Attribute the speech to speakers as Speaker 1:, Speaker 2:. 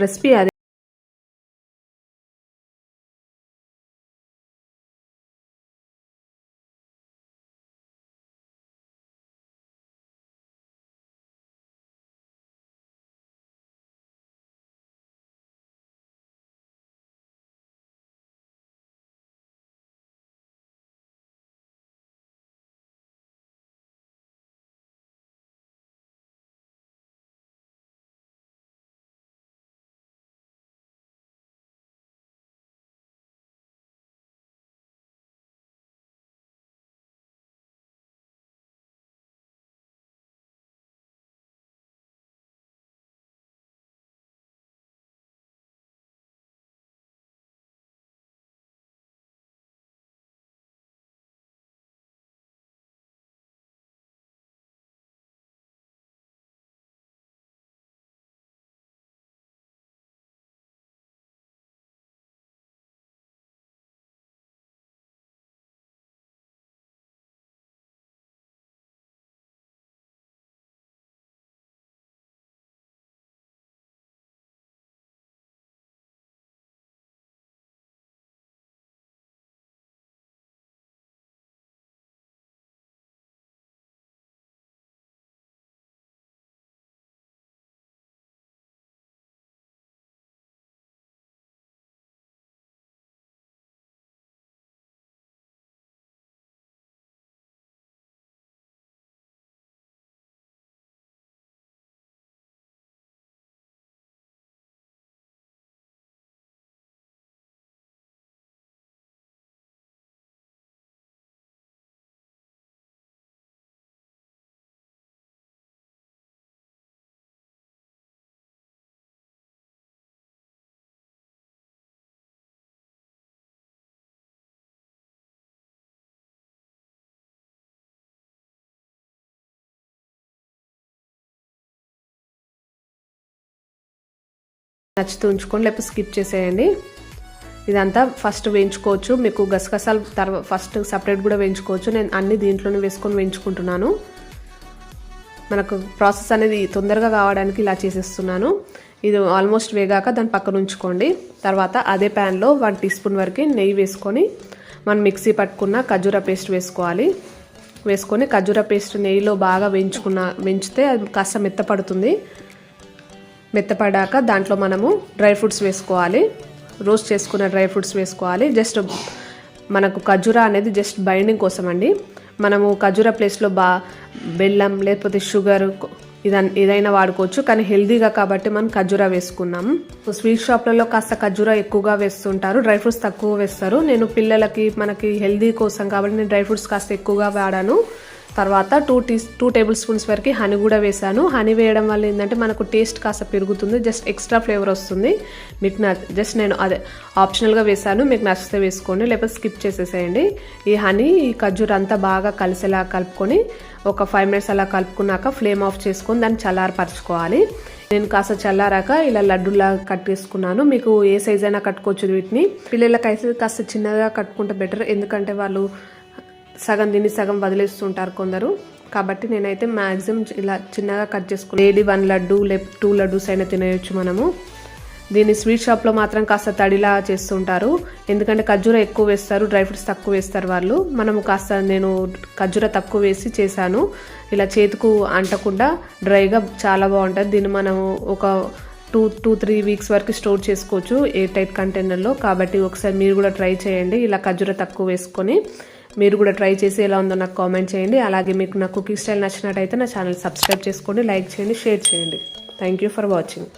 Speaker 1: Recipe అదే. నచ్చితే ఉంచుకోండి, లేకపోతే స్కిప్ చేసేయండి. ఇదంతా ఫస్ట్ వేయించుకోవచ్చు. మీకు గసగసాలు ఫస్ట్ సపరేట్ కూడా వేయించుకోవచ్చు. నేను అన్ని దీంట్లోనే వేసుకొని వేయించుకుంటున్నాను. మనకు ప్రాసెస్ అనేది తొందరగా కావడానికి ఇలా చేసేస్తున్నాను. ఇది ఆల్మోస్ట్ వేగాక దాన్ని పక్కన ఉంచుకోండి. తర్వాత అదే ప్యాన్లో 1 టీ స్పూన్ వరకు నెయ్యి వేసుకొని మనం మిక్సీ పట్టుకున్న ఖర్జూర పేస్ట్ వేసుకొని ఖర్జూర పేస్ట్ నెయ్యిలో బాగా వేయించితే అది కాస్త మెత్తపడుతుంది. మెత్తపడాక దాంట్లో మనము డ్రై ఫ్రూట్స్ వేసుకోవాలి. రోస్ట్ చేసుకున్న డ్రై ఫ్రూట్స్ వేసుకోవాలి. జస్ట్ మనకు ఖర్జూర అనేది జస్ట్ బైండింగ్ కోసం అండి. మనము ఖర్జూర ప్లేస్లో బెల్లం లేకపోతే షుగర్ ఏదైనా వాడుకోవచ్చు, కానీ హెల్దీగా కాబట్టి మనం ఖర్జూర వేసుకున్నాము. స్వీట్ షాప్లలో కాస్త ఖర్జూర ఎక్కువగా వేస్తుంటారు, డ్రై ఫ్రూట్స్ తక్కువ వేస్తారు. నేను పిల్లలకి మనకి హెల్దీ కోసం కాబట్టి నేను డ్రై ఫ్రూట్స్ కాస్త ఎక్కువగా వాడాను. తర్వాత 2 టేబుల్ స్పూన్స్ వరకు హనీ కూడా వేసాను. హనీ వేయడం వల్ల ఏంటంటే మనకు టేస్ట్ కాస్త పెరుగుతుంది, జస్ట్ ఎక్స్ట్రా ఫ్లేవర్ వస్తుంది. మీకు జస్ట్ నేను అదే ఆప్షనల్గా వేసాను, మీకు నచ్చితే వేసుకోండి, లేకపోతే స్కిప్ చేసేసేయండి. ఈ హనీ ఈ ఖర్జూర అంతా బాగా కలిసేలా కలుపుకొని ఒక 5 మినిట్స్ అలా కలుపుకున్నాక ఫ్లేమ్ ఆఫ్ చేసుకొని దాన్ని చల్లారపరచుకోవాలి. నేను కాస్త చల్లారాక ఇలా లడ్డూలా కట్ చేసుకున్నాను. మీకు ఏ సైజ్ అయినా కట్టుకోవచ్చు వీటిని. పిల్లలకైతే కాస్త చిన్నగా కట్టుకుంటే బెటర్, ఎందుకంటే వాళ్ళు సగం తిని సగం వదిలేస్తుంటారు కొందరు. కాబట్టి నేనైతే మ్యాక్సిమం ఇలా చిన్నగా కట్ చేసుకున్నాను. డైలీ 1 లడ్డు లేకపోతే 2 లడ్డూస్ అయినా తినేయచ్చు మనము. దీన్ని స్వీట్ షాప్లో మాత్రం కాస్త తడిలా చేస్తుంటారు, ఎందుకంటే ఖర్జూర ఎక్కువ వేస్తారు, డ్రై ఫ్రూట్స్ తక్కువ వేస్తారు వాళ్ళు. మనము కాస్త నేను ఖర్జూర తక్కువ వేసి చేశాను. ఇలా చేతికు అంటకుండా డ్రైగా చాలా బాగుంటుంది. దీన్ని మనము ఒక 2-3 వీక్స్ వరకు స్టోర్ చేసుకోవచ్చు ఎయిర్ టైట్ కంటైనర్లో. కాబట్టి ఒకసారి మీరు కూడా ట్రై చేయండి. ఇలా ఖర్జూర తక్కువ వేసుకొని మీరు కూడా ట్రై చేసి ఎలా ఉందో నాకు కామెంట్ చేయండి. అలాగే మీకు నా కుకింగ్ స్టైల్ నచ్చినట్టయితే నా ఛానల్ సబ్స్క్రైబ్ చేసుకోండి, లైక్ చేయండి, షేర్ చేయండి. Thank you for watching.